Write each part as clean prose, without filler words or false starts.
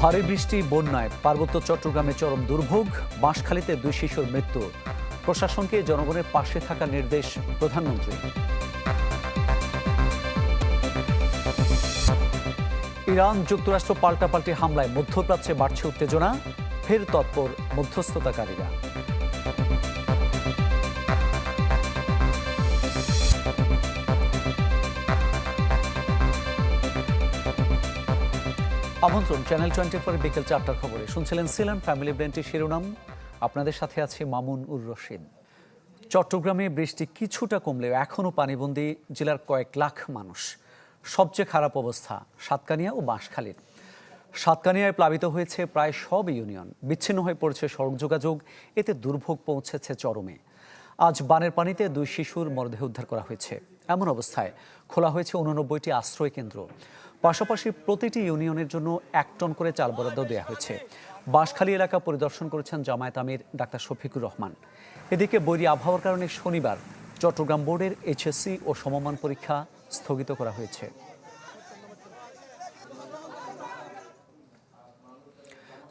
ভারী বৃষ্টি বন্যায় পার্বত্য চট্টগ্রামে চরম দুর্ভোগ, বাঁশখালীতে 2 শিশুর মৃত্যু। প্রশাসনকে জনগণের পাশে থাকার নির্দেশ প্রধানমন্ত্রী। ইরান যুক্তরাষ্ট্র পাল্টাপাল্টি হামলায় মধ্যপ্রাচ্যে বাড়ছে উত্তেজনা, ফের তৎপর মধ্যস্থতাকারীরা। আমন্ত্রণ চ্যানেল 24 বিকেল 4টার খবরে। শুনছিলেন সিলেন ফ্যামিলি ব্র্যান্ডের শিরোনাম। আপনাদের সাথে আছে মামুন উর রশিদ। চট্টগ্রামে বৃষ্টি কিছুটা কমলেও এখনও পানিবন্দী জেলার কয়েক লাখ মানুষ। সবচেয়ে খারাপ অবস্থা সাতকানিয়া ও বাঁশখালীর। সাতকানিয়ায় প্লাবিত হয়েছে প্রায় সব ইউনিয়ন, বিচ্ছিন্ন হয়ে পড়েছে সড়ক যোগাযোগ, এতে দুর্ভোগ পৌঁছেছে চরমে। আজ বানের পানিতে 2 শিশুর মরদেহ উদ্ধার করা হয়েছে। এমন অবস্থায় খোলা হয়েছে 89টি আশ্রয় কেন্দ্র। পাশাপাশি প্রতিটি ইউনিয়নের জন্য 1 টন করে চাল বরাদ্দ দেওয়া হয়েছে। বাঁশখালী এলাকা পরিদর্শন করেছেন জামায়াত আমির ডাক্তার শফিকুর রহমান। এদিকে বৈরী আবহাওয়ার কারণে শনিবার চট্টগ্রাম বোর্ডের এইচএসসি ও সমমান পরীক্ষা স্থগিত করা হয়েছে।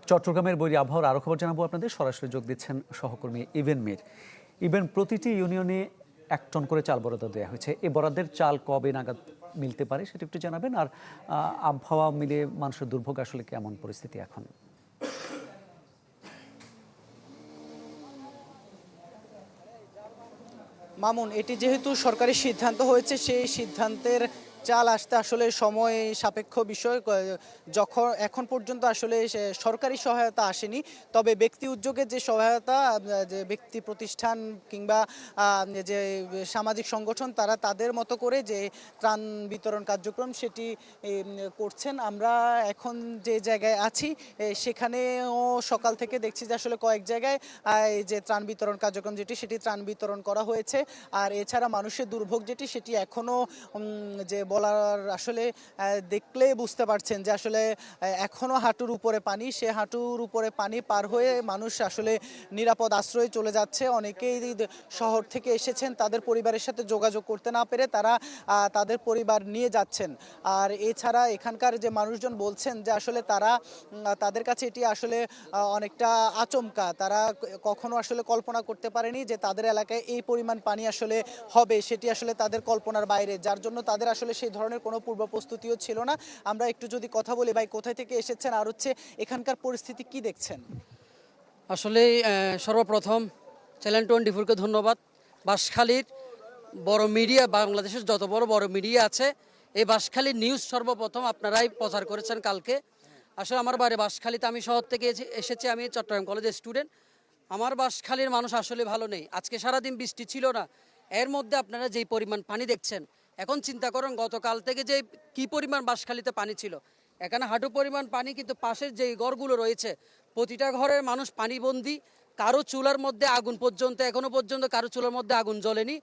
চট্টগ্রামের বৈরী আবহাওয়ার আরও খবর জানাবো আপনাদের। সরাসরি যোগ দিচ্ছেন সহকর্মী ইভেন মির। ইভেন, প্রতিটি ইউনিয়নে 1 টন করে চাল বরাদ্দ দেওয়া হয়েছে। এই বরাদ্দের চাল কবে নাগাদ মিলতে পারে সেটা একটু জানাবেন। আর আবহাওয়া মিলে মানুষের দুর্ভোগ আসলে কেমন পরিস্থিতি এখন? মামুন, এটি যেহেতু সরকারি সিদ্ধান্ত হয়েছে, সেই সিদ্ধান্তের চাল আসতে আসলে সময় সাপেক্ষ বিষয়। যখন এখন পর্যন্ত আসলে সরকারি সহায়তা আসেনি, তবে ব্যক্তি উদ্যোগের যে সহায়তা, যে ব্যক্তি প্রতিষ্ঠান কিংবা যে সামাজিক সংগঠন, তারা তাদের মতো করে যে ত্রাণ বিতরণ কার্যক্রম সেটি করছেন। আমরা এখন যে জায়গায় আছি সেখানেও সকাল থেকে দেখছি যে আসলে কয়েক জায়গায় যে ত্রাণ বিতরণ কার্যক্রম সেটি ত্রাণ বিতরণ করা হয়েছে। আর এছাড়া মানুষের দুর্ভোগ সেটি এখনও যে বলার আসলে দেখলে বুঝতে পারছেন যে আসলে এখনো হাঁটুর উপরে পানি। সে হাঁটুর উপরে পানি পার হয়ে মানুষ আসলে নিরাপদ আশ্রয়ে চলে যাচ্ছে। অনেকেই শহর থেকে এসেছেন, তাদের পরিবারের সাথে যোগাযোগ করতে না পেরে তারা তাদের পরিবার নিয়ে যাচ্ছেন। আর এছাড়া এখানকার যে মানুষজন বলছেন যে আসলে তাদের কাছে এটি আসলে অনেকটা আচমকা। তারা কখনো আসলে কল্পনা করতে পারেনি যে তাদের এলাকায় এই পরিমাণ পানি আসলে হবে, সেটি আসলে তাদের কল্পনার বাইরে, যার জন্য তাদের আসলে সেই ধরনের কোনো পূর্ব প্রস্তুতিও ছিল না। আমরা একটু যদি কথা বলি, ভাই কোথায় থেকে এসেছেন আর এখানকার পরিস্থিতি কি দেখছেন? আসলে সর্বপ্রথম চ্যানেল 24কে ধন্যবাদ। বাঁশখালীর বড় মিডিয়া, বাংলাদেশের যত বড় মিডিয়া আছে, এই বাঁশখালীর নিউজ সর্বপ্রথম আপনারাই প্রচার করেছেন কালকে। আসলে আমার বাড়ি বাঁশখালীতে, আমি শহর থেকে এসেছি, আমি চট্টগ্রাম কলেজের স্টুডেন্ট। আমার বাঁশখালীর মানুষ আসলে ভালো নেই। আজকে সারাদিন বৃষ্টি ছিল না, এর মধ্যে আপনারা যেই পরিমাণ পানি দেখছেন, এখন চিন্তা করেন গতকাল থেকে যে কি পরিমাণ বাঁশখালীতে পানি ছিল। এখানে হাঁটু পরিমাণ পানি, কিন্তু পাশের যেই ঘরগুলো রয়েছে প্রতিটা ঘরের মানুষ পানিবন্দী। কারো চুলার মধ্যে আগুন পর্যন্ত, এখনো পর্যন্ত কারো চুলার মধ্যে আগুন জ্বলেনি।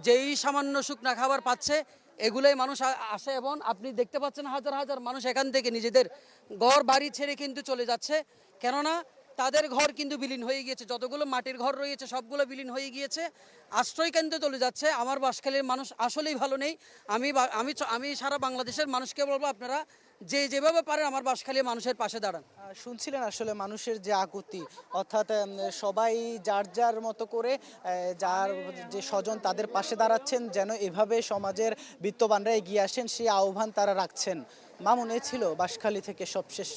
যেই সামান্য শুকনা খাবার পাচ্ছে এগুলোই মানুষ আসে, এবং আপনি দেখতে পাচ্ছেন হাজার হাজার মানুষ এখান থেকে নিজেদের ঘর বাড়ি ছেড়ে কিন্তু চলে যাচ্ছে। কেননা তাদের ঘর কিন্তু বিলীন হয়ে গিয়েছে, যতগুলো মাটির ঘর রয়েছে সবগুলো বিলীন হয়ে গিয়েছে, আশ্রয় কেন্দ্রে চলে যাচ্ছে। আমার বাঁশখালীর মানুষ আসলেই ভালো নেই। আমি সারা বাংলাদেশের মানুষকে বলবো, আপনারা যেভাবে পারেন আমার বাঁশখালীর মানুষের পাশে দাঁড়ান। শুনছিলেন আসলে মানুষের যে আকুতি, অর্থাৎ সবাই যার যার মতো করে যার যে স্বজন তাদের পাশে দাঁড়াচ্ছেন, যেন এভাবে সমাজের বিত্তবানরা এগিয়ে আসেন সেই আহ্বান তারা রাখছেন। মামুন, ছিল বাঁশখালী থেকে সবশেষ।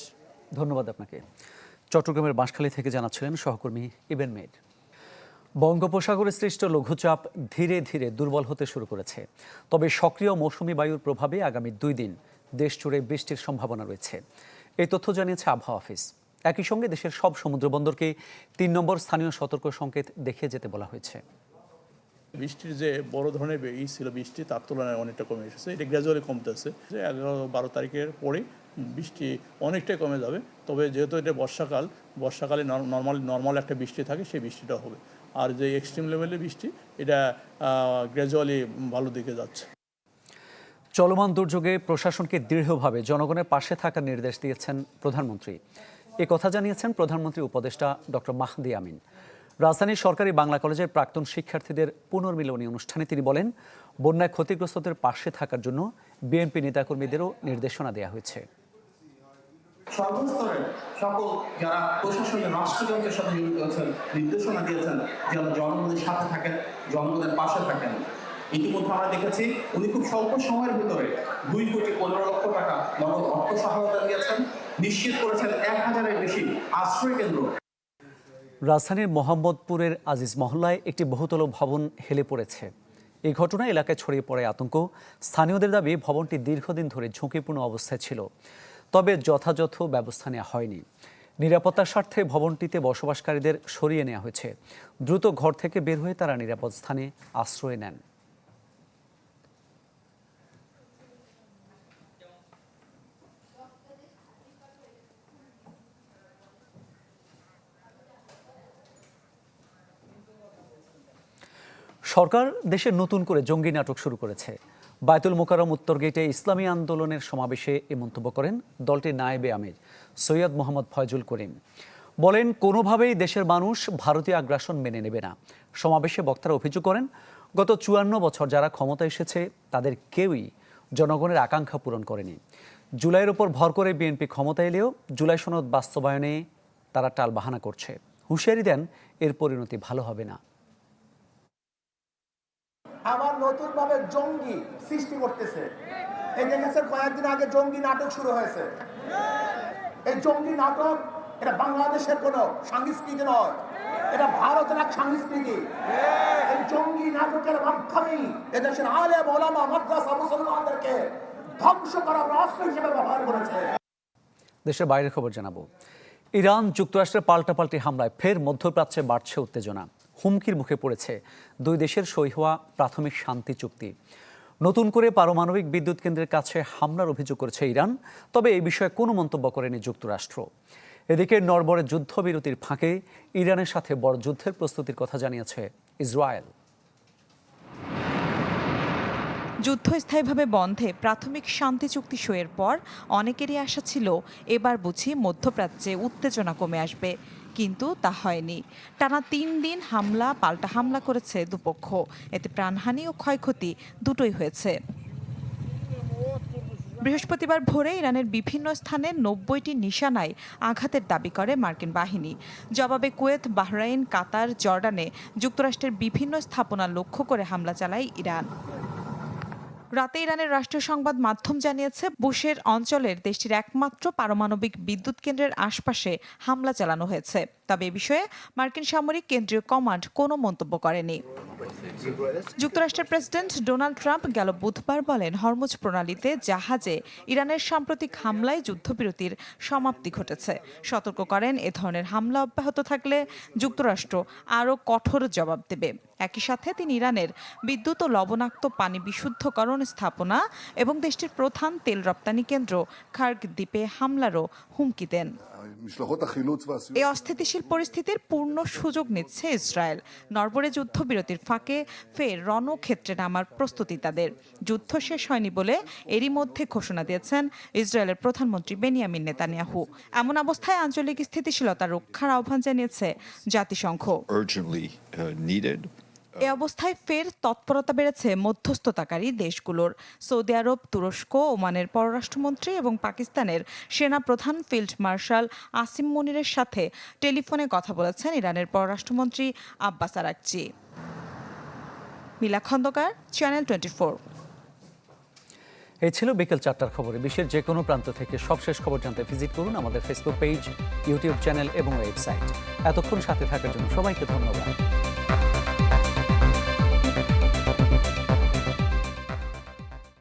ধন্যবাদ আপনাকে। চট্টগ্রামের বাঁশখালী থেকে জানাচ্ছিলেন সহকর্মী ইভেন মির। বঙ্গোপসাগরে সৃষ্ট লঘুচাপ ধীরে ধীরে দুর্বল হতে শুরু করেছে। তবে সক্রিয় মৌসুমী বায়ুর প্রভাবে আগামী 2 দিন দেশ জুড়ে বৃষ্টির সম্ভাবনা রয়েছে, এই তথ্য জানিয়েছে আবহাওয়া অফিস। একই সঙ্গে দেশের সব সমুদ্র বন্দরকে 3 নম্বর স্থানীয় সতর্ক সংকেত দেখে যেতে বলা হয়েছে। বৃষ্টির যে বড় ধরনের ছিল, বৃষ্টি তার তুলনায় অনেকটা কমে এসেছে। এটা গ্র্যাজুয়ালি কমতেছে। 11-12 তারিখের পরে বৃষ্টি অনেকটাই কমে যাবে। তবে যেহেতু এটা বর্ষাকালে নর্মাল একটা বৃষ্টি থাকে, সেই বৃষ্টিটা হবে। আর যে এক্সট্রিম লেভেলের বৃষ্টি, এটা গ্র্যাজুয়ালি ভালো দিকে যাচ্ছে। চলমান দুর্যোগে প্রশাসনকে দৃঢ়ভাবে জনগণের পাশে থাকার নির্দেশ দিয়েছেন প্রধানমন্ত্রী। এ কথা জানিয়েছেন প্রধানমন্ত্রী উপদেষ্টা ডক্টর মাহদি আমিন। রাজধানীর সরকারি বাংলা কলেজের প্রাক্তন শিক্ষার্থীদের পুনর্মিলনী অনুষ্ঠানে তিনি বলেন, বন্যায় ক্ষতিগ্রস্তদের পাশে থাকার জন্য বিএনপি নেতাকর্মীদেরও নির্দেশনা দেওয়া হয়েছে। সর্বস্তরের সকল যারা প্রশাসনের রাষ্ট্রযন্ত্রের সাথে জড়িত আছেন নির্দেশনা দিয়েছেন যেন জনগণের সাথে থাকেন, জনগণের পাশে থাকেন। ইতিমধ্যে আমরা দেখেছি উনি খুব স্বল্প সময়ের ভিতরে 2,15,00,000 টাকা নগদ অর্থ সহায়তা দিয়েছেন, নিশ্চিত করেছেন 1,000-এর বেশি আশ্রয় কেন্দ্র। রাজধানীর মোহাম্মদপুরের আজিজ মহল্লায় একটি বহুতল ভবন হেলে পড়েছে। এই ঘটনায় এলাকায় ছড়িয়ে পড়ে আতঙ্ক। স্থানীয়দের দাবি ভবনটি দীর্ঘদিন ধরে ঝুঁকিপূর্ণ অবস্থায় ছিল, তবে যথাযথ ব্যবস্থা নেওয়া হয়নি। নিরাপত্তার স্বার্থে ভবনটিতে বসবাসকারীদের সরিয়ে নেওয়া হয়েছে। দ্রুত ঘর থেকে বের হয়ে তারা নিরাপদ স্থানে আশ্রয় নেন। সরকার দেশে নতুন করে জঙ্গি নাটক শুরু করেছে। বায়তুল মোকাররম উত্তর গেটে ইসলামী আন্দোলনের সমাবেশে এ মন্তব্য করেন দলটির নায়েবে আমির সৈয়দ মোহাম্মদ ফয়জুল করিম। বলেন, কোনোভাবেই দেশের মানুষ ভারতীয় আগ্রাসন মেনে নেবে না। সমাবেশে বক্তারা অভিযোগ করেন, গত 54 বছর যারা ক্ষমতা এসেছে তাদের কেউই জনগণের আকাঙ্ক্ষা পূরণ করেনি। জুলাইয়ের ওপর ভর করে বিএনপি ক্ষমতা এলেও জুলাই সনদ বাস্তবায়নে তারা টালবাহানা করছে। হুঁশিয়ারি দেন, এর পরিণতি ভালো হবে না। আবার নতুন ভাবে জঙ্গি সৃষ্টি করতেছে। এই দেখেছেন কয়েকদিন আগে জঙ্গি নাটক শুরু হয়েছে। এই জঙ্গি নাটক এটা বাংলাদেশের কোনো সংস্কৃতি নয়, এটা ভারতের এক সংস্কৃতি। এই জঙ্গি নাটকের মাধ্যমেই এদেশের আলেম ওলামা মাদ্রাসা মুসলমানদেরকে ধ্বংস করার অস্ত্র হিসেবে ব্যবহার করেছে। দেশের বাইরের খবর জানাবো। ইরান যুক্তরাষ্ট্রের পাল্টাপাল্টি হামলায় ফের মধ্যপ্রাচ্যে বাড়ছে উত্তেজনা। হুমকির মুখে পড়েছে দুই দেশের সই হওয়া প্রাথমিক শান্তি চুক্তি। নতুন করে পারমাণবিক বিদ্যুৎ কেন্দ্রের কাছে হামলার অভিযোগ করেছে ইরান, তবে এই বিষয়ে কোনো মন্তব্য করেনি যুক্তরাষ্ট্র। এদিকে নড়বড়ে যুদ্ধবিরতির ফাঁকে ইরানের সাথে বড় যুদ্ধের প্রস্তুতির কথা জানিয়েছে ইসরায়েল। যুদ্ধ স্থায়ীভাবে বন্ধে প্রাথমিক শান্তি চুক্তি সইয়ের পর অনেকেরই আশা ছিল এবার বুঝি মধ্যপ্রাচ্যে উত্তেজনা কমে আসবে, কিন্তু তা হয়নি। টানা 3 দিন হামলা পাল্টা হামলা করেছে দুপক্ষ। এতে প্রাণহানি ও ক্ষয়ক্ষতি দুটোই হয়েছে। বৃহস্পতিবার ভোরে ইরানের বিভিন্ন স্থানে 90টি নিশানায় আঘাতের দাবি করে মার্কিন বাহিনী। জবাবে কুয়েত, বাহরাইন, কাতার, জর্ডানে যুক্তরাষ্ট্রের বিভিন্ন স্থাপনা লক্ষ্য করে হামলা চালায় ইরান। রাতে ইরানের রাষ্ট্রীয় সংবাদ মাধ্যম জানিয়েছে, বুশের অঞ্চলের দেশটির একমাত্র পারমাণবিক বিদ্যুৎ কেন্দ্রের আশপাশে হামলা চালানো হয়েছে। তবে এ বিষয়ে মার্কিন সামরিক কেন্দ্রীয় কমান্ড কোনো মন্তব্য করেনি। যুক্তরাষ্ট্রের প্রেসিডেন্ট ডোনাল্ড ট্রাম্প গেল বুধবার বলেন, হরমুজ প্রণালীতে জাহাজে ইরানের সাম্প্রতিক হামলায় যুদ্ধবিরতির সমাপ্তি ঘটেছে। সতর্ক করেন, এ ধরনের হামলা অব্যাহত থাকলে যুক্তরাষ্ট্র আরও কঠোর জবাব দেবে। একই সাথে তিনি ইরানের বিদ্যুৎ ও লবণাক্ত পানি বিশুদ্ধকরণ স্থাপনা এবং দেশটির প্রধান তেল রপ্তানি কেন্দ্র খার্গ দ্বীপে হামলারও হুমকি দেন। এই অস্থিতিশীল পরিস্থিতির পূর্ণ সুযোগ নিচ্ছে ইসরায়েল। নড়বড়ে যুদ্ধবিরতির ফাঁকে ফের রণক্ষেত্রে নামার প্রস্তুতি তাদের। যুদ্ধ শেষ হয়নি বলে এরই মধ্যে ঘোষণা দিয়েছেন ইসরায়েলের প্রধানমন্ত্রী বেনিয়ামিন নেতানিয়াহু। এমন অবস্থায় আঞ্চলিক স্থিতিশীলতা রক্ষার আহ্বান জানিয়েছে জাতিসংঘ। এ অবস্থায় ফের তৎপরতা বেড়েছে মধ্যস্থতাকারী দেশগুলোর। সৌদি আরব, তুরস্ক, ওমানের পররাষ্ট্রমন্ত্রী এবং পাকিস্তানের সেনা প্রধান ফিল্ড মার্শাল আসিম মুনিরের সাথে টেলিফোনে কথা বলেছেন ইরানের পররাষ্ট্রমন্ত্রী আব্বাস আরাকচি। মিলা খন্দকার, চ্যানেল 24। এই ছিল বিকেল 4টার খবরে। বিশ্বের যে কোনো প্রান্ত থেকে সবশেষ খবর জানতে ভিজিট করুন আমাদের ফেসবুক পেজ, ইউটিউব চ্যানেল এবং ওয়েবসাইট। এতক্ষণ সাথে থাকার জন্য সবাইকে ধন্যবাদ।